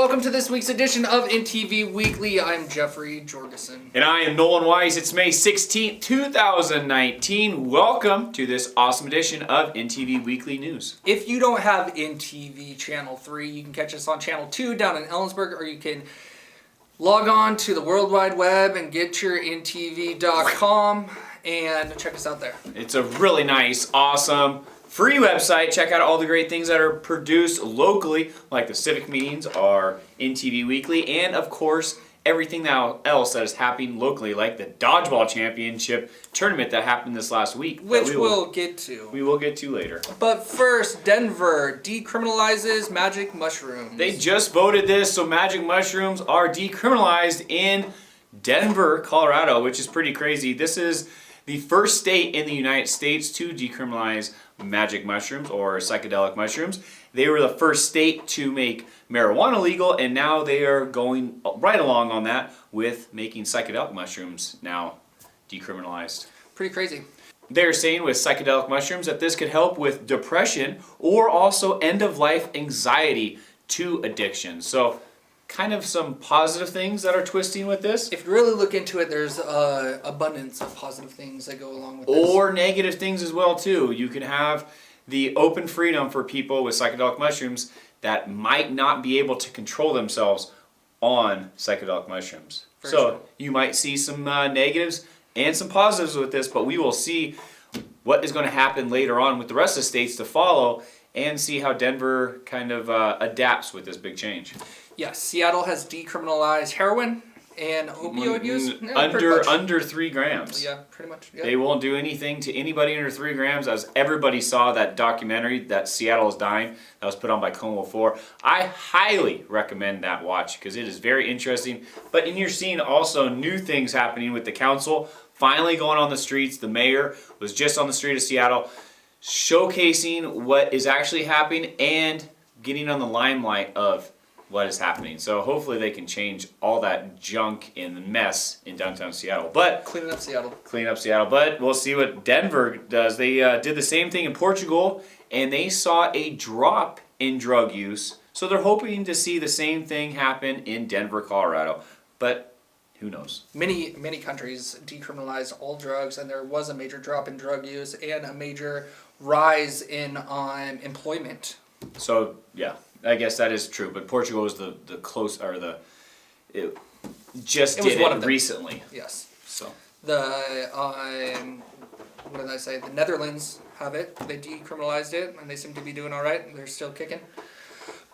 welcome to this week's edition of NTV Weekly. I'm Jeffrey Jorgensen. And I am Nolan Weiss. It's May 16th, 2019. Welcome to this awesome edition of NTV Weekly News. If you don't have NTV Channel 3, you can catch us on Channel 2 down in Ellensburg, or you can log on to the World Wide Web and get your NTV.com and check us out there. It's a really nice, awesome, free website. Check out all the great things that are produced locally, like the civic meetings, our NTV Weekly, and of course, everything else that is happening locally, like the Dodgeball Championship tournament that happened this last week. Which we'll get to. We will get to later. But first, Denver decriminalizes magic mushrooms. They just voted this, so magic mushrooms are decriminalized in Denver, Colorado, which is pretty crazy. This is the first state in the United States to decriminalize magic mushrooms or psychedelic mushrooms. They were the first state to make marijuana legal, and now they are going right along on that with making psychedelic mushrooms now decriminalized. Pretty crazy. They're saying with psychedelic mushrooms that this could help with depression or also end-of-life anxiety to addiction. So kind of some positive things that are twisting with this. If you really look into it, there's abundance of positive things that go along with this. Or negative things as well too. You can have the open freedom for people with psychedelic mushrooms that might not be able to control themselves on psychedelic mushrooms. So you might see some negatives and some positives with this, but we will see what is going to happen later on with the rest of the states to follow and see how Denver kind of adapts with this big change. Yes, Seattle has decriminalized heroin and opioid use. Under 3 grams. Yeah, pretty much. Yeah. They won't do anything to anybody under 3 grams. As everybody saw that documentary that Seattle is Dying that was put on by KOMO 4. I highly recommend that watch because it is very interesting. But you're seeing also new things happening with the council finally going on the streets. The mayor was just on the street of Seattle showcasing what is actually happening and getting on the limelight of what is happening. So hopefully they can change all that junk and the mess in downtown Seattle. But cleaning up Seattle. But we'll see what Denver does. They did the same thing in Portugal, and they saw a drop in drug use. So they're hoping to see the same thing happen in Denver, Colorado. But who knows? Many countries decriminalized all drugs, and there was a major drop in drug use and a major rise in employment. So yeah, I guess that is true. But Portugal was it did it recently. Yes. So what did I say? The Netherlands have it. They decriminalized it, and they seem to be doing all right. They're still kicking.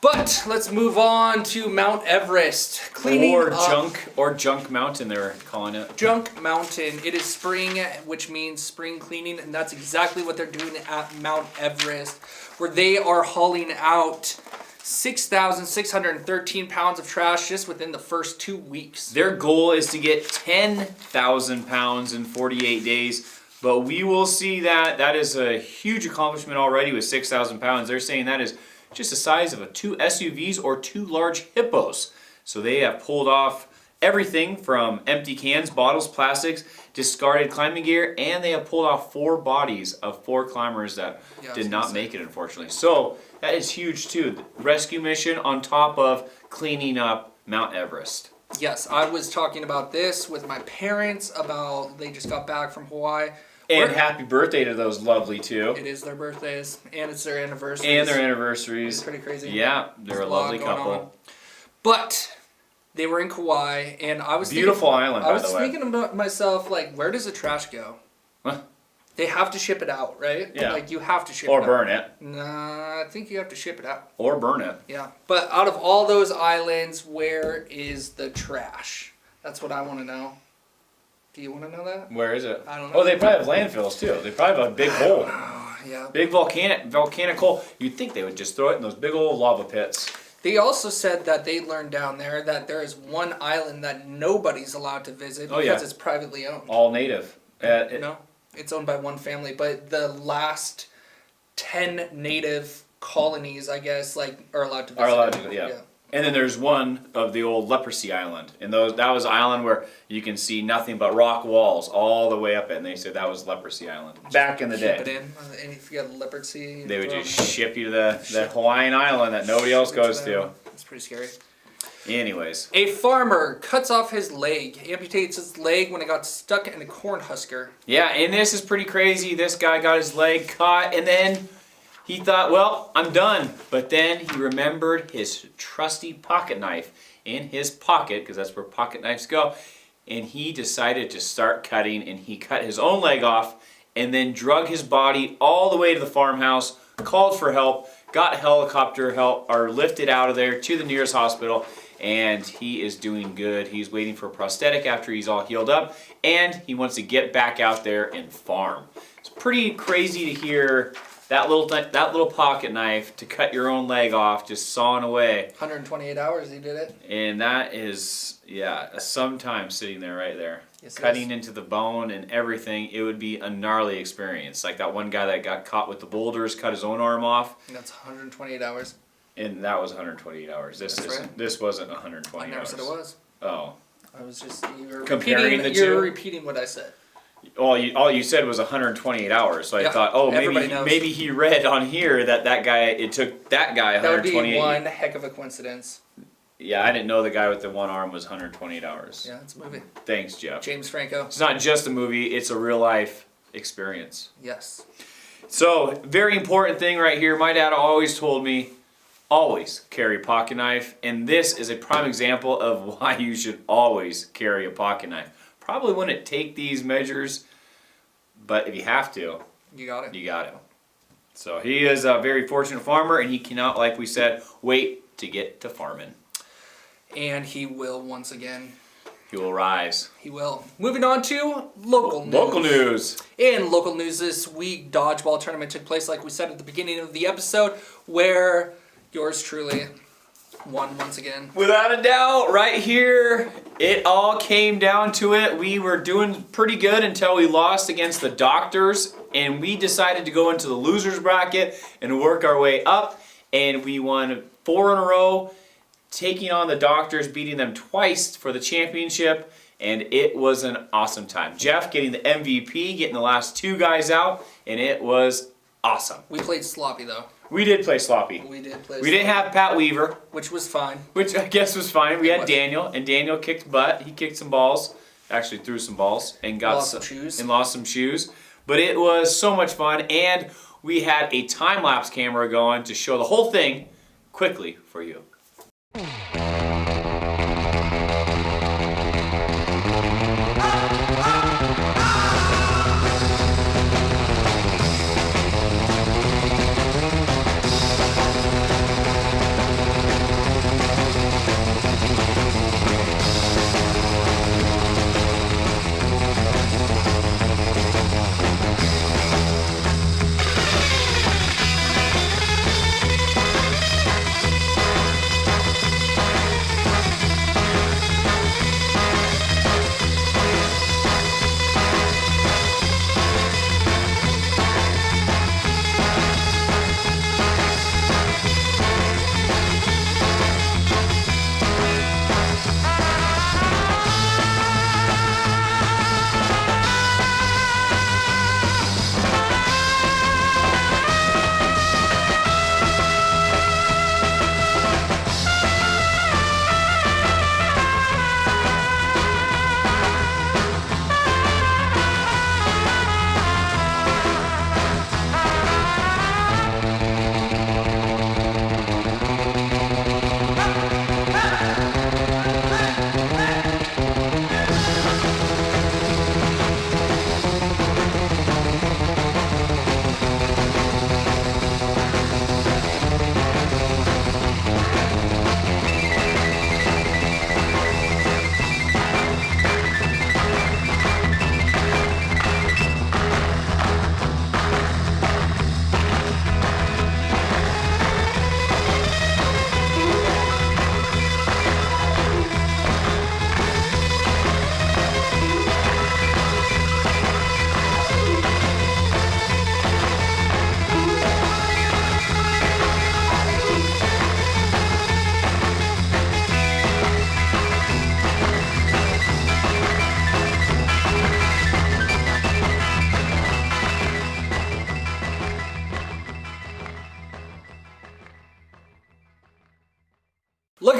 But let's move on to Mount Everest. Junk Mountain, they're calling it. Junk Mountain. It is spring, which means spring cleaning, and that's exactly what they're doing at Mount Everest, where they are hauling out 6,613 pounds of trash just within the first 2 weeks. Their goal is to get 10,000 pounds in 48 days, but we will see that. That is a huge accomplishment already with 6,000 pounds. They're saying that is just the size of 2 SUVs or 2 large hippos. So they have pulled off everything from empty cans, bottles, plastics, discarded climbing gear, and they have pulled off 4 bodies of 4 climbers that did not make it, unfortunately. So that is huge too. The rescue mission on top of cleaning up Mount Everest. Yes, I was talking about this with my parents about they just got back from Hawaii. And happy birthday to those lovely two. It is their birthdays, and it's their anniversaries. It's pretty crazy. Yeah, they're a lovely couple. But they were in Kauai, and I was beautiful island, by the way. I was thinking about myself, like, where does the trash go? Huh? They have to ship it out, right? Yeah. Like, you have to ship it or out. burn it. Nah, I think you have to ship it out. Or burn it. Yeah. But out of all those islands, where is the trash? That's what I want to know. Do you want to know that? Where is it? I don't know. Oh, they probably have landfills too. They probably have a big hole. Yeah. Big volcanic hole. You'd think they would just throw it in those big old lava pits. They also said that they learned down there that there is one island that nobody's allowed to visit because it's privately owned. All native. No, it's owned by one family, but the last 10 native colonies, I guess, are allowed to visit. Yeah. And then there's one of the old Leprosy Island. And that was an island where you can see nothing but rock walls all the way up it. And they said that was Leprosy Island. Back in the day. Ship it in. And if you got leprosy... They would just ship you to the Hawaiian island that nobody else goes to. It's pretty scary. Anyways. A farmer cuts off his leg, amputates his leg when it got stuck in a corn husker. Yeah, and this is pretty crazy. This guy got his leg caught, and then he thought, well, I'm done. But then he remembered his trusty pocket knife in his pocket, because that's where pocket knives go. And he decided to start cutting, and he cut his own leg off, and then drug his body all the way to the farmhouse, called for help, got helicopter help, or lifted out of there to the nearest hospital. And he is doing good. He's waiting for a prosthetic after he's all healed up, and he wants to get back out there and farm. It's pretty crazy to hear that little pocket knife to cut your own leg off, just sawing away. 128 hours he did it. And that is, yeah, some time sitting there right there. Yes, it Cutting is. into the bone and everything. It would be a gnarly experience. Like that one guy that got caught with the boulders, cut his own arm off. And that's 128 hours. And that was 128 hours. That's right. This wasn't 120 I never hours. said it was. Oh. I was just you're Comparing repeating, the you're two? repeating what I said. All you said was 128 hours. So I Yeah, thought, oh, everybody knows. maybe he read on here that it took that guy That would be 128. one heck of a coincidence. Yeah, I didn't know the guy with the one arm was 128 hours. Yeah, it's a movie. Thanks, Jeff. James Franco. It's not just a movie, it's a real life experience. Yes. So, very important thing right here. My dad always told me, always carry a pocket knife. And this is a prime example of why you should always carry a pocket knife. Probably wouldn't take these measures, but if you have to, You got it. you got to. So he is a very fortunate farmer, and he cannot, like we said, wait to get to farming. And he will once again. He will rise. He will. Moving on to local news. Local news. In local news this week, dodgeball tournament took place, like we said at the beginning of the episode, where yours truly won once again. Without a doubt, right here, it all came down to it. We were doing pretty good until we lost against the Doctors, and we decided to go into the losers bracket and work our way up, and we won 4 in a row, taking on the Doctors, beating them twice for the championship, and it was an awesome time. Jeff getting the MVP, getting the last 2 guys out, and it was awesome. We played sloppy though. We did play sloppy. We did play. We didn't have Pat Weaver, which was fine. which I guess was fine. We It had was. Daniel, and Daniel kicked butt. He kicked some balls, actually threw some balls, and got Lost some shoes. and lost some shoes. But it was so much fun, and we had a time lapse camera going to show the whole thing quickly for you.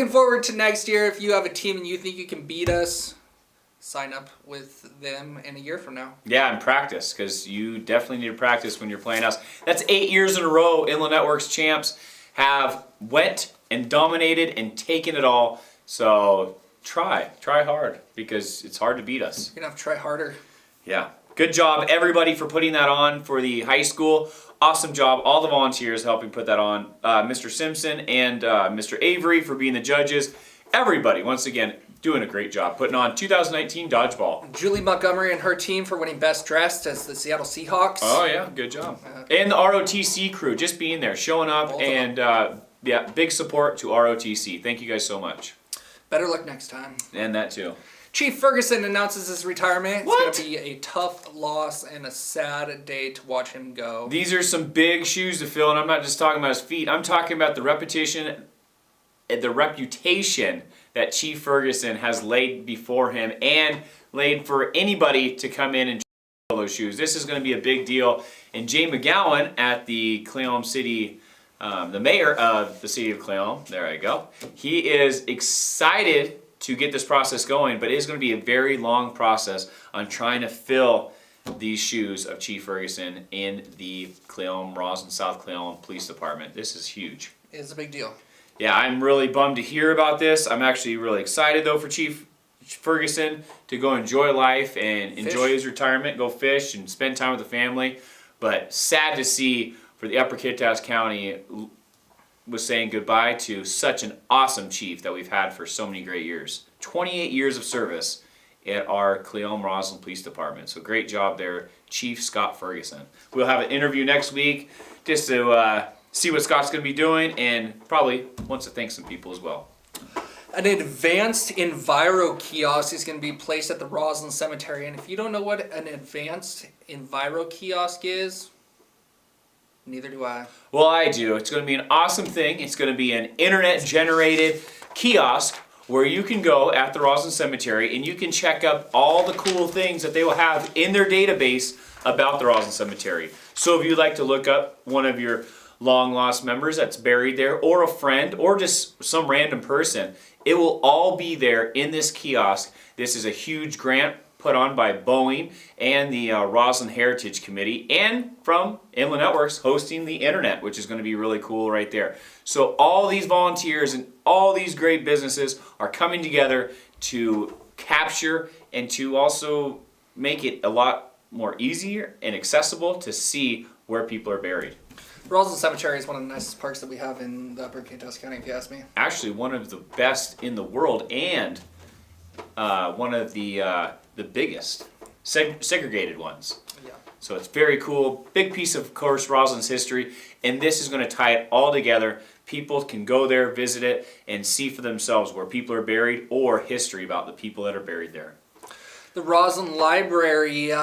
looking forward to next year. If you have a team and you think you can beat us, sign up with them in a year from now. Yeah, and practice, because you definitely need to practice when you're playing us. That's 8 years in a row Inland Networks champs have went and dominated and taken it all. So try hard, because it's hard to beat us. You're going to have to try harder. Yeah. Good job, everybody, for putting that on for the high school. Awesome job, all the volunteers helping put that on. Mr. Simpson and Mr. Avery for being the judges. Everybody, once again, doing a great job putting on 2019 Dodgeball. Julie Montgomery and her team for winning Best Dressed as the Seattle Seahawks. Oh, yeah, good job. And the ROTC crew, just being there, showing up, and yeah, big support to ROTC. Thank you guys so much. Better luck next time. And that too. Chief Ferguson announces his retirement. What? It's going to be a tough loss and a sad day to watch him go. These are some big shoes to fill, and I'm not just talking about his feet. I'm talking about the reputation that Chief Ferguson has laid before him and laid for anybody to come in and fill those shoes. This is going to be a big deal. And Jay McGowan at the Cleom City, the mayor of the city of Cleom, there I go, he is excited to get this process going, but it is going to be a very long process on trying to fill these shoes of Chief Ferguson in the Cleom, Roslyn, South Cleom Police Department. This is huge. It's a big deal. Yeah, I'm really bummed to hear about this. I'm actually really excited, though, for Chief Ferguson to go enjoy life and enjoy his retirement, go fish and spend time with the family. But sad to see for the Upper Kittitas County was saying goodbye to such an awesome chief that we've had for so many great years. 28 years of service at our Cleom Roslyn Police Department. So great job there, Chief Scott Ferguson. We'll have an interview next week just to see what Scott's going to be doing, and probably wants to thank some people as well. An advanced Enviro kiosk is going to be placed at the Roslyn Cemetery. And if you don't know what an advanced Enviro kiosk is, neither do I. Well, I do. It's going to be an awesome thing. It's going to be an internet-generated kiosk where you can go at the Roslyn Cemetery and you can check up all the cool things that they will have in their database about the Roslyn Cemetery. So if you'd like to look up one of your long-lost members that's buried there, or a friend, or just some random person, it will all be there in this kiosk. This is a huge grant put on by Boeing and the Roslyn Heritage Committee, and from Inland Networks hosting the internet, which is going to be really cool right there. So all these volunteers and all these great businesses are coming together to capture and to also make it a lot more easier and accessible to see where people are buried. Roslyn Cemetery is one of the nicest parks that we have in the Upper Kittitas County, if you ask me. Actually, one of the best in the world, and one of the biggest segregated ones. Yeah. So it's very cool. Big piece of course, Roslyn's history, and this is going to tie it all together. People can go there, visit it, and see for themselves where people are buried or history about the people that are buried there. The Roslyn Library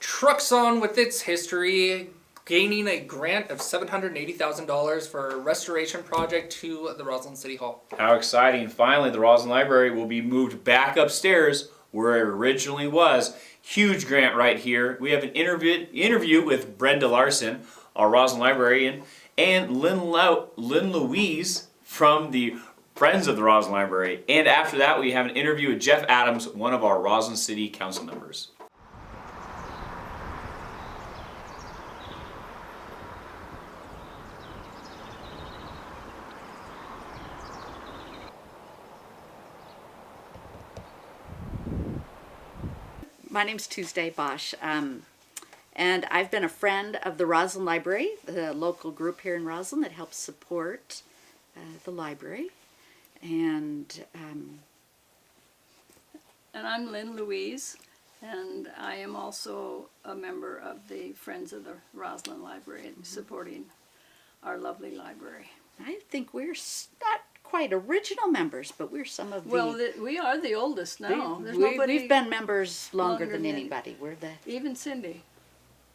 trucks on with its history, gaining a grant of $780,000 for a restoration project to the Roslyn City Hall. How exciting. Finally, the Roslyn Library will be moved back upstairs where it originally was. Huge grant right here. We have an interview with Brenda Larson, our Roslyn librarian, and Lynn Louise from the Friends of the Roslyn Library. And after that, we have an interview with Jeff Adams, one of our Roslyn City Council members. My name's Tuesday Bosch, and I've been a friend of the Roslyn Library, the local group here in Roslyn that helps support the library. And I'm Lynn Louise, and I am also a member of the Friends of the Roslyn Library and supporting our lovely library. I think we're not quite original members, but we're some of the... Well, we are the oldest now. There's nobody, we've been members longer than than anybody. We're the... even Cindy.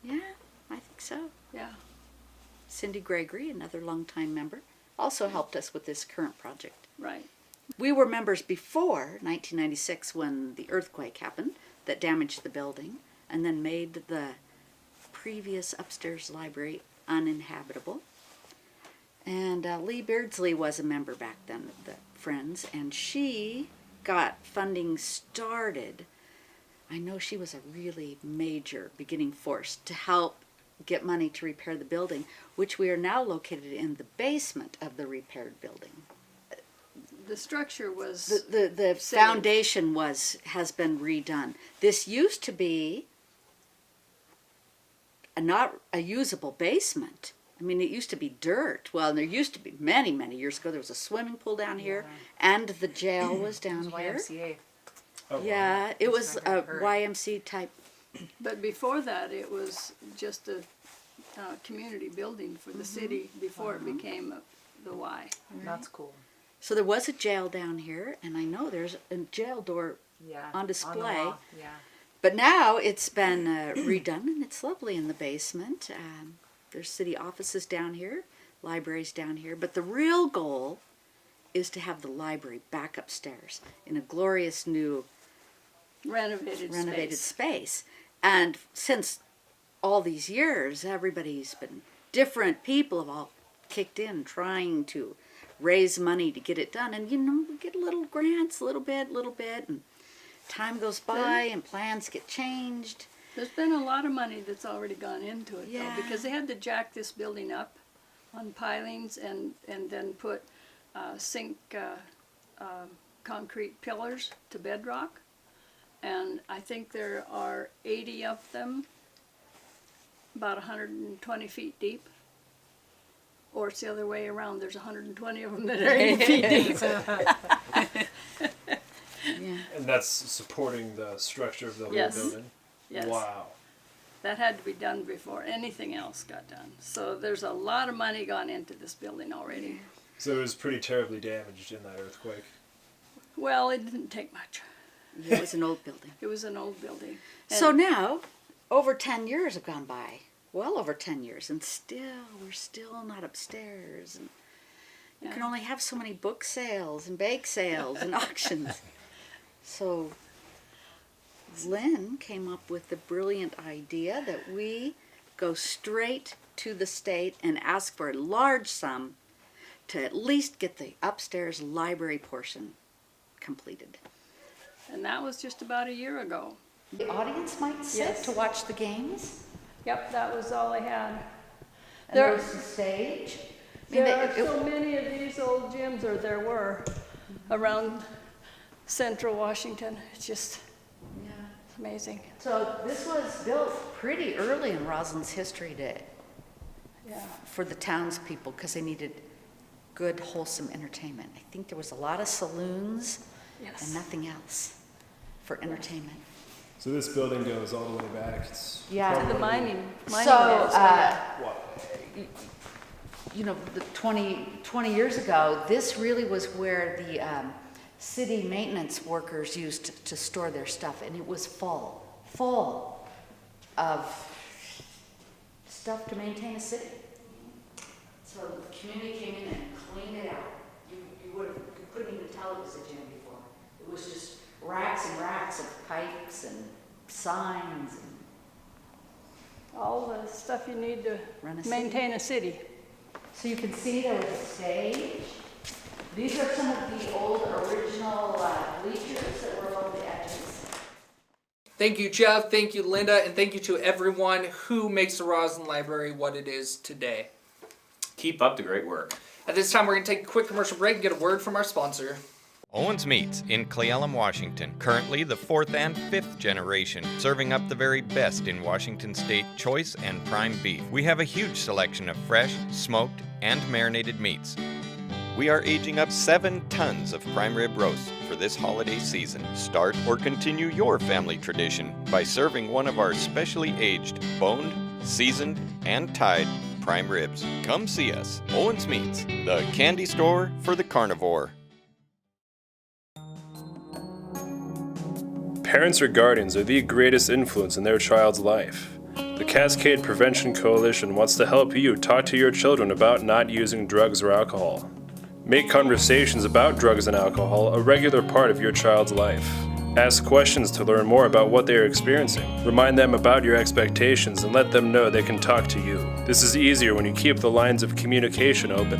Yeah, I think so. Yeah. Cindy Gregory, another longtime member, also helped us with this current project. Right. We were members before 1996 when the earthquake happened that damaged the building and then made the previous upstairs library uninhabitable. And Lee Beardsley was a member back then of the Friends, and she got funding started. I know she was a really major beginning force to help get money to repair the building, which we are now located in the basement of the repaired building. The structure was The saved. foundation has been redone. This used to be not a usable basement. I mean, it used to be dirt. Well, there used to be many years ago. There was a swimming pool down here, and the jail was down here. YMCA. Yeah, it was That's what I a heard. YMC type. But before that, it was just a community building for the city before it became the Y. That's cool. So there was a jail down here, and I know there's a jail door Yeah. on the display. wall, Yeah. But now it's been redone, and it's lovely in the basement. There's city offices down here, libraries down here. But the real goal is to have the library back upstairs in a glorious new Renovated space. And since all these years, everybody's been different people have all kicked in trying to raise money to get it done. And you know, we get little grants, a little bit, and time goes by and plans get changed. There's been a lot of money that's already gone into it, Yeah. though, because they had to jack this building up on pilings and then put sink concrete pillars to bedrock. And I think there are 80 of them, about 120 feet deep. Or it's the other way around, there's 120 of them that are 80 feet deep. Yeah. And that's supporting the structure of the whole Yes. building? Yes. Wow. That had to be done before anything else got done. So there's a lot of money gone into this building already. So it was pretty terribly damaged in that earthquake. Well, it didn't take much. It was an old building. It was an old building. So And now, over 10 years have gone by. Well over 10 years, and we're still not upstairs. And you can Yeah. only have so many book sales and bake sales and auctions. So Lynn came up with the brilliant idea that we go straight to the state and ask for a large sum to at least get the upstairs library portion completed. And that was just about a year ago. The audience might sit Yes. to watch the games. Yep, that was all they had. And There- there's the stage. I mean, There are it- so many of these old gyms, or there were, around central Washington. It's just yeah. amazing. So this was built pretty early in Roslyn's history Yeah. for the townspeople because they needed good, wholesome entertainment. I think there was a lot of saloons and Yes. nothing else for entertainment. So this building goes all the way back. It's Yeah. To the probably- mining So, days. Wow. you know, 20 years ago, this really was where the city maintenance workers used to store their stuff, and it was full of stuff to maintain a city. So the community came in and cleaned it out. You couldn't even tell it was a gym before. It was just racks and racks of pipes and signs. And All the stuff you need to Run a city. maintain a city. so you can see there was a stage. These are some of the old original bleachers that were along the edges. Thank you, Jeff. Thank you, Linda. And thank you to everyone who makes the Roslyn Library what it is today. Keep up the great work. At this time, we're going to take a quick commercial break and get a word from our sponsor. Owens Meats in Cle Elum, Washington. Currently the 4th and 5th generation, serving up the very best in Washington State choice and prime beef. We have a huge selection of fresh, smoked, and marinated meats. We are aging up 7 tons of prime rib roasts for this holiday season. Start or continue your family tradition by serving one of our specially aged, boned, seasoned, and tied prime ribs. Come see us. Owens Meats, the candy store for the carnivore. Parents or guardians are the greatest influence in their child's life. The Cascade Prevention Coalition wants to help you talk to your children about not using drugs or alcohol. Make conversations about drugs and alcohol a regular part of your child's life. Ask questions to learn more about what they are experiencing. Remind them about your expectations and let them know they can talk to you. This is easier when you keep the lines of communication open.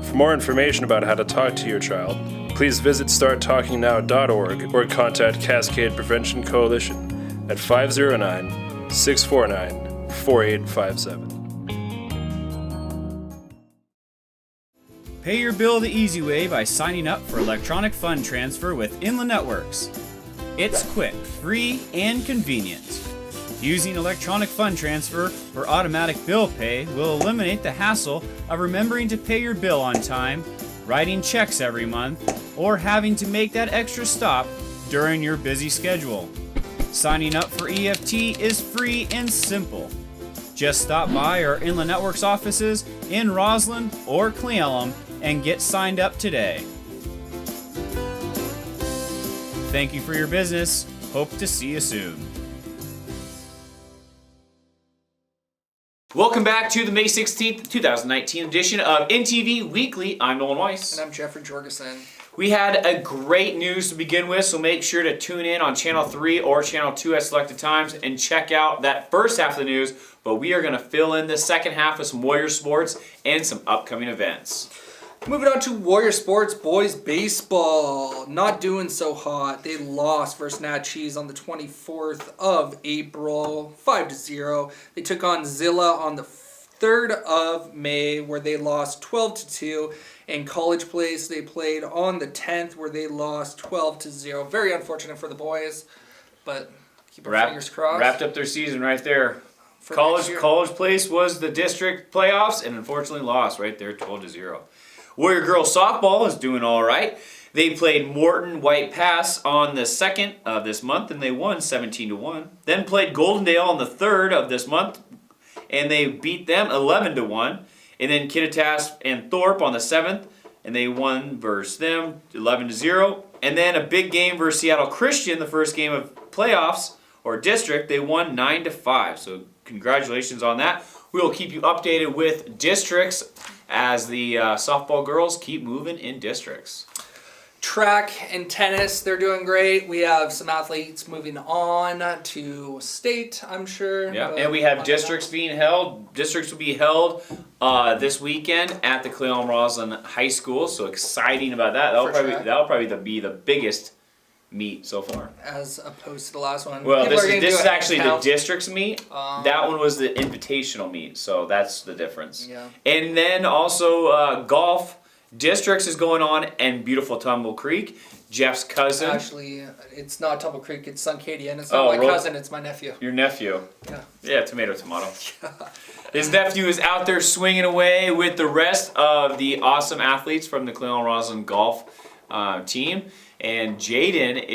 For more information about how to talk to your child, please visit starttalkingnow.org or contact Cascade Prevention Coalition at 509-649-4857. Pay your bill the easy way by signing up for electronic fund transfer with Inland Networks. It's quick, free, and convenient. Using electronic fund transfer or automatic bill pay will eliminate the hassle of remembering to pay your bill on time, writing checks every month, or having to make that extra stop during your busy schedule. Signing up for EFT is free and simple. Just stop by our Inland Networks offices in Roslyn or Cle Elum and get signed up today. Thank you for your business. Hope to see you soon. Welcome back to the May 16th, 2019 edition of NTV Weekly. I'm Nolan Weiss. And I'm Jeffrey Jorgensen. We had a great news to begin with, so make sure to tune in on Channel 3 or Channel 2 at selected times and check out that first half of the news, but we are going to fill in the second half with some Warrior sports and some upcoming events. Moving on to Warrior Sports, boys baseball. Not doing so hot. They lost versus Natchez on the 24th of April, 5-0. They took on Zilla on the 3rd of May, where they lost 12-2. In College Place, they played on the 10th, where they lost 12-0. Very unfortunate for the boys, but keep our fingers crossed. Wrapped up their season right there. For next year. College Place was the district playoffs and unfortunately lost right there, 12-0. Warrior Girls Softball is doing all right. They played Morton White Pass on the 2nd of this month, and they won 17-1. Then played Goldendale on the 3rd of this month, and they beat them 11-1. And then Kittitas and Thorpe on the 7th, and they won versus them 11-0. And then a big game versus Seattle Christian, the first game of playoffs or district, they won 9-5. So congratulations on that. We will keep you updated with districts as the softball girls keep moving in districts. Track and tennis, they're doing great. We have some athletes moving on to state, I'm sure. Yeah, and we have districts being held. Districts will be held this weekend at the Cle Elum Roslyn High School. So exciting about that. That'll probably be the biggest meet so far. As opposed to the last one. Well, People this is actually the count. districts meet. That one was the invitational meet, so that's the difference. Yeah. And then also golf districts is going on in beautiful Tumble Creek. Jeff's cousin. Actually, it's not Tumble Creek, it's Suncadian. It's not my cousin, it's my nephew. Your nephew. Yeah. Yeah, tomato. His nephew is out there swinging away with the rest of the awesome athletes from the Cle Elum Roslyn golf team. And Jaden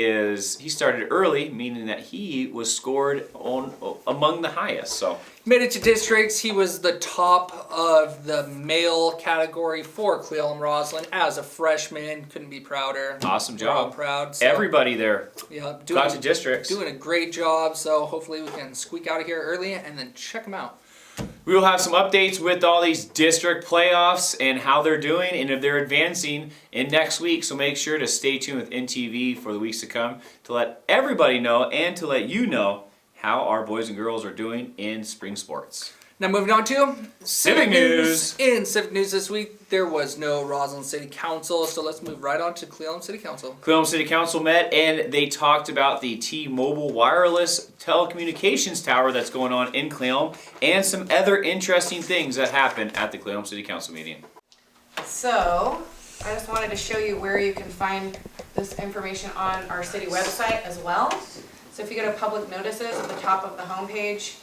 he started early, meaning that he was scored among the highest. So Made it to districts. He was the top of the male category for Cle Elum Roslyn as a freshman. Couldn't be prouder. Awesome We're all job. proud. So, Everybody there yeah, got to districts. Doing a great job. So hopefully we can squeak out of here early and then check them out. We will have some updates with all these district playoffs and how they're doing and if they're advancing in next week. So make sure to stay tuned with NTV for the weeks to come to let everybody know and to let you know how our boys and girls are doing in spring sports. Now moving on to Civic News. In Civic News this week, there was no Roslyn City Council, so let's move right on to Cle Elum City Council. Cle Elum City Council met and they talked about the T-Mobile wireless telecommunications tower that's going on in Cle Elum and some other interesting things that happened at the Cle Elum City Council meeting. So, I just wanted to show you where you can find this information on our city website as well. So if you go to public notices at the top of the homepage,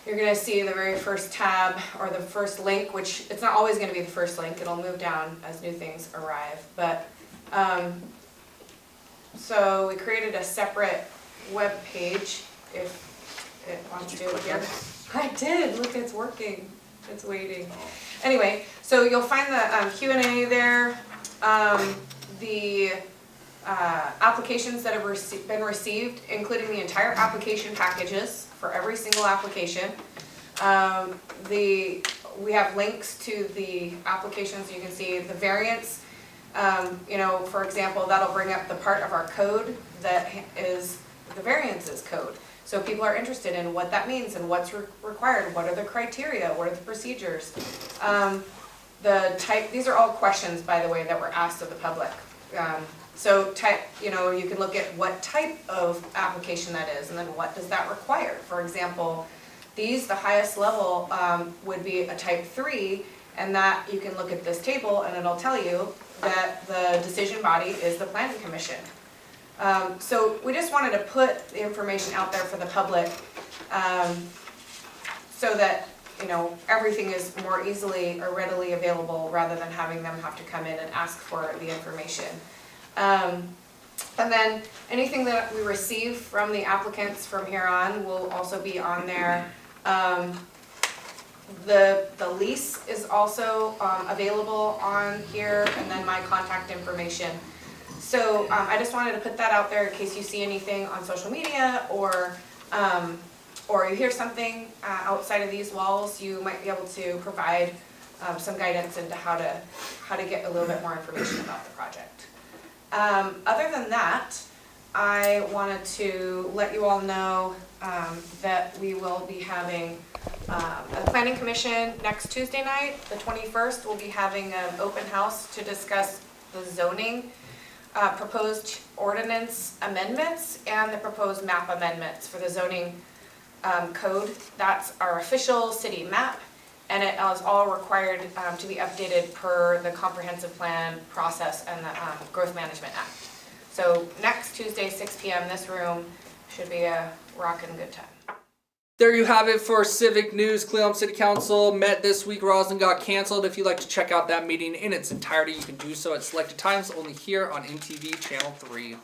you're going to see the very first tab or the first link, which it's not always going to be the first link. It'll move down as new things arrive. But so we created a separate web page if it wants to here. I did. Look, it's working. It's waiting. Anyway, so you'll find the Q&A there, the applications that have been received, including the entire application packages for every single application. We have links to the applications. You can see the variance You know, for example, that'll bring up the part of our code that is the variances code. So people are interested in what that means and what's required, what are the criteria, what are the procedures. These are all questions, by the way, that were asked of the public. So you know, you can look at what type of application that is and then what does that require. For example, the highest level would be a type 3, and that you can look at this table and it'll tell you that the decision body is the planning commission. So we just wanted to put the information out there for the public so that, you know, everything is more easily or readily available rather than having them have to come in and ask for the information. And then anything that we receive from the applicants from here on will also be on there. The lease is also available on here, and then my contact information. So I just wanted to put that out there in case you see anything on social media or you hear something outside of these walls, you might be able to provide some guidance into how to get a little bit more information about the project. Other than that, I wanted to let you all know that we will be having a planning commission next Tuesday night, the 21st. We'll be having an open house to discuss the zoning proposed ordinance amendments and the proposed map amendments for the zoning code. That's our official city map, and it is all required to be updated per the comprehensive plan process and the Growth Management Act. So next Tuesday, 6 p.m. this room should be a rockin' good time. There you have it for Civic News. Cle Elum City Council met this week. Roslyn got canceled. If you'd like to check out that meeting in its entirety, you can do so at selected times, only here on MTV Channel 3.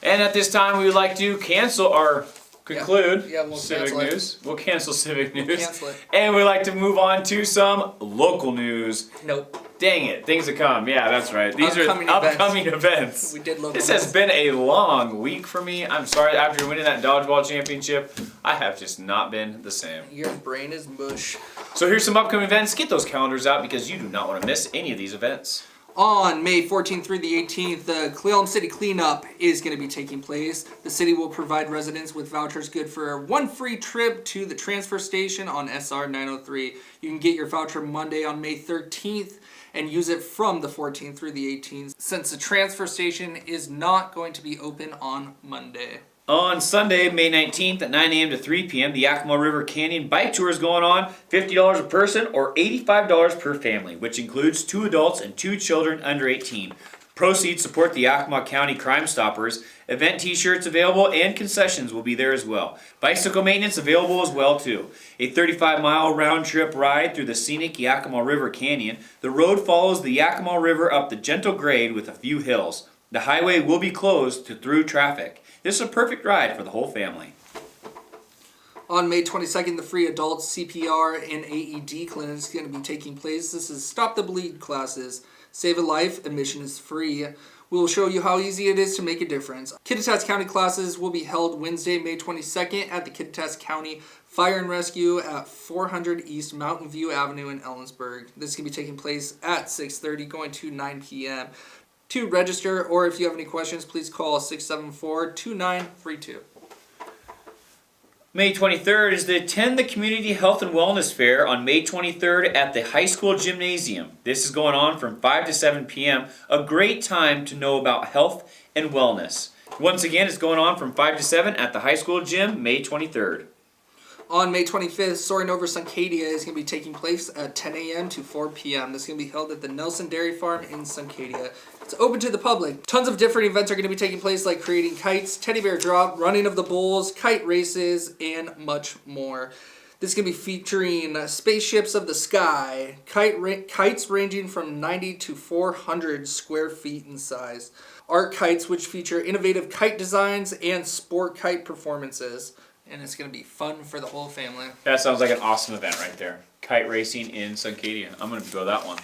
And at this time, we would like to conclude we'll Civic cancel it. News. We'll cancel Civic News. Cancel it. And we'd like to move on to some local news. Nope. Dang it, things to come. Yeah, that's right. These Upcoming are upcoming events. We did local This news. has been a long week for me. I'm sorry, after winning that dodgeball championship, I have just not been the same. Your brain is mush. So here's some upcoming events. Get those calendars out because you do not want to miss any of these events. On May 14th through the 18th, the Cle Elum City Cleanup is going to be taking place. The city will provide residents with vouchers good for one free trip to the transfer station on SR 903. You can get your voucher Monday on May 13th and use it from the 14th through the 18th, since the transfer station is not going to be open on Monday. On Sunday, May 19th at 9 a.m. to 3 p.m., the Yakima River Canyon Bike Tour is going on. $50 a person or $85 per family, which includes 2 adults and 2 children under 18. Proceeds support the Yakima County Crime Stoppers. Event t-shirts available and concessions will be there as well. Bicycle maintenance available as well too. A 35-mile round-trip ride through the scenic Yakima River Canyon. The road follows the Yakima River up the gentle grade with a few hills. The highway will be closed to through traffic. This is a perfect ride for the whole family. On May 22nd, the free adult CPR and AED clinic is going to be taking place. This is Stop the Bleed classes. Save a life, admission is free. We will show you how easy it is to make a difference. Kittitas County classes will be held Wednesday, May 22nd at the Kittitas County Fire and Rescue at 400 East Mountain View Avenue in Ellensburg. This is going to be taking place at 6:30, going to 9 p.m. To register, or if you have any questions, please call 674-2932. May 23rd is the Attend the Community Health and Wellness Fair on May 23rd at the high school gymnasium. This is going on from 5 to 7 p.m. A great time to know about health and wellness. Once again, it's going on from 5 to 7 at the high school gym, May 23rd. On May 25th, Soaring Over Suncadia is going to be taking place at 10 a.m. to 4 p.m. This is going to be held at the Nelson Dairy Farm in Suncadia. It's open to the public. Tons of different events are going to be taking place, like creating kites, teddy bear drop, running of the bulls, kite races, and much more. This is going to be featuring spaceships of the sky, kites ranging from 90 to 400 square feet in size, art kites which feature innovative kite designs, and sport kite performances. And it's going to be fun for the whole family. That sounds like an awesome event right there. Kite racing in Suncadia. I'm going to go to that one.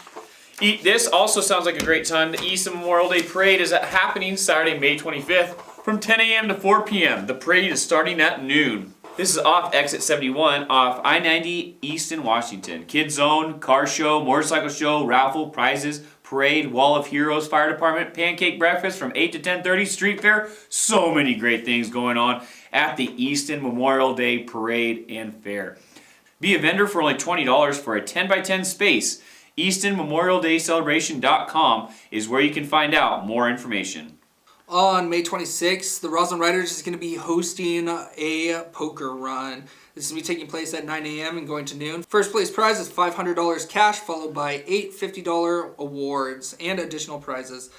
This also sounds like a great time. The East Memorial Day Parade is happening Saturday, May 25th from 10 a.m. to 4 p.m. The parade is starting at noon. This is off Exit 71 off I-90 East in Washington. Kids Zone, car show, motorcycle show, raffle, prizes, Parade, Wall of Heroes Fire Department, pancake breakfast from 8 to 10:30, street fair. So many great things going on at the Easton Memorial Day Parade and Fair. Be a vendor for only $20 for a 10x10 space. EastonMemorialDayCelebration.com is where you can find out more information. On May 26th, the Roslyn Riders is going to be hosting a poker run. This is going to be taking place at 9 a.m. and going to noon. First place prize is $500 cash, followed by 8 $50 awards and additional prizes.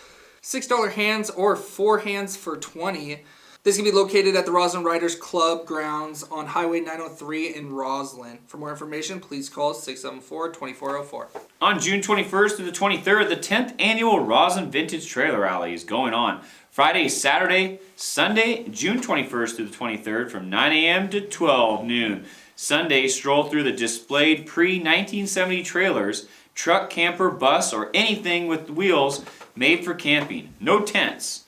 $6 hands or 4 hands for $20. This is going to be located at the Roslyn Riders Club grounds on Highway 903 in Roslyn. For more information, please call 674-2404. On June 21st to the 23rd, the 10th annual Roslyn Vintage Trailer Rally is going on. Friday, Saturday, Sunday, June 21st to the 23rd from 9 a.m. to 12 noon. Sunday, stroll through the displayed pre-1970 trailers, truck, camper, bus, or anything with wheels made for camping. No tents.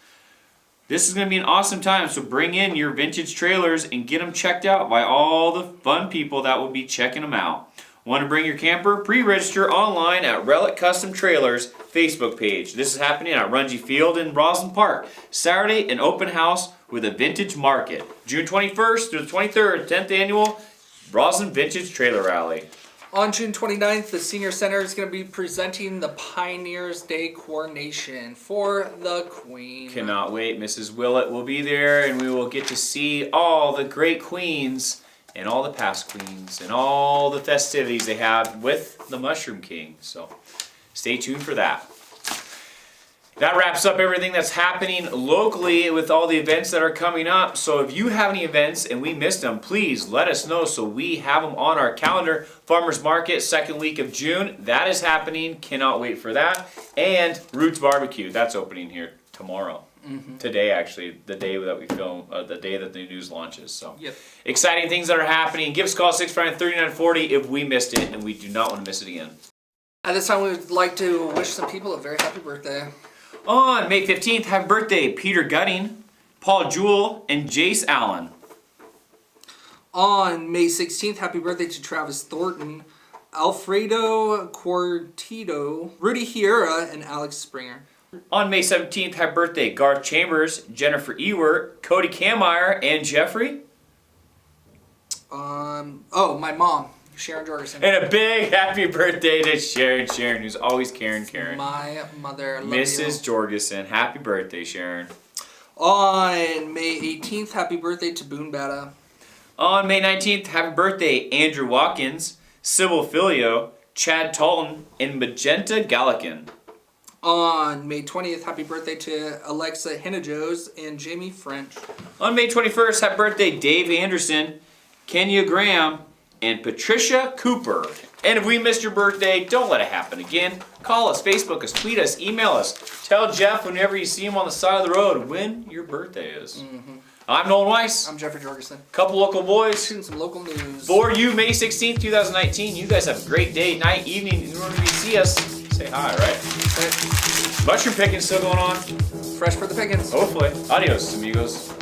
This is going to be an awesome time, so bring in your vintage trailers and get them checked out by all the fun people that will be checking them out. Want to bring your camper? Pre-register online at Relic Custom Trailers Facebook page. This is happening at Runge Field in Roslyn Park. Saturday, an open house with a vintage market. June 21st through the 23rd, 10th annual Roslyn Vintage Trailer Rally. On June 29th, the Senior Center is going to be presenting the Pioneers Day coronation for the Queen. Cannot wait. Mrs. Willett will be there, and we will get to see all the great queens and all the past queens and all the festivities they have with the Mushroom King. So stay tuned for that. That wraps up everything that's happening locally with all the events that are coming up. So if you have any events and we missed them, please let us know so we have them on our calendar. Farmers Market, second week of June. That is happening. Cannot wait for that. And Roots Barbecue. That's opening here tomorrow. Today, actually, the day that we film, the day that the news launches. So Yep. exciting things that are happening. Give us a call, 659-3940 if we missed it, and we do not want to miss it again. At this time, we would like to wish some people a very happy birthday. On May 15th, happy birthday, Peter Gutting, Paul Jewell, and Jace Allen. On May 16th, happy birthday to Travis Thornton, Alfredo Cortito, Rudy Hiera, and Alex Springer. On May 17th, happy birthday, Garth Chambers, Jennifer Ewert, Cody Kameyer, and Jeffrey. My mom, Sharon Jorgensen. And a big happy birthday to Sharon, who's always Karen. My mother, love Mrs. you. Jorgensen, happy birthday, Sharon. On May 18th, happy birthday to Boone Bata. On May 19th, happy birthday, Andrew Watkins, Sybil Filio, Chad Talton, and Magenta Gallican. On May 20th, happy birthday to Alexa Hinajos and Jamie French. On May 21st, happy birthday, Dave Anderson, Kenya Graham, and Patricia Cooper. And if we missed your birthday, don't let it happen again. Call us, Facebook us, tweet us, email us. Tell Jeff whenever you see him on the side of the road when your birthday is. I'm Nolan Weiss. I'm Jeffrey Jorgensen. Couple local boys. Shooting some local news. For you, May 16th, 2019. You guys have a great day, night, evening. In order to see us, say hi, right? Mushroom picking still going on. Fresh for the pickings. Hopefully. Adios, amigos.